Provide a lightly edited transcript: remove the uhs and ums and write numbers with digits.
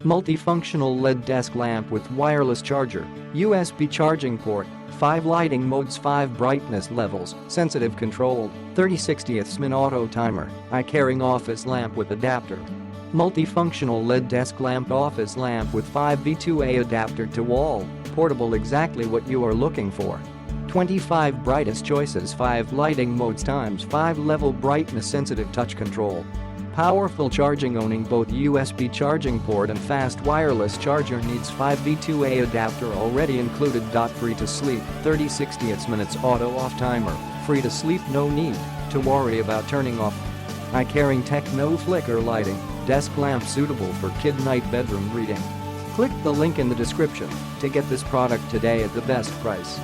Multifunctional LED desk lamp with wireless charger, USB charging port, 5 lighting modes, 5 brightness levels, sensitive controlled, 30/60ths min auto timer, eye-caring office lamp with adapter. Multifunctional LED desk lamp office lamp with 5V2A adapter to wall, portable, exactly what you are looking for. 25 brightest choices, 5 lighting modes times 5 level brightness, sensitive touch control. Powerful charging, owning both USB charging port and fast wireless charger, needs 5V2A adapter already included. Free to sleep, 30/60ths minutes auto off timer, free to sleep, no need to worry about turning off. Eye-caring tech, no flicker lighting, desk lamp suitable for kid night bedroom reading. Click the link in the description to get this product today at the best price.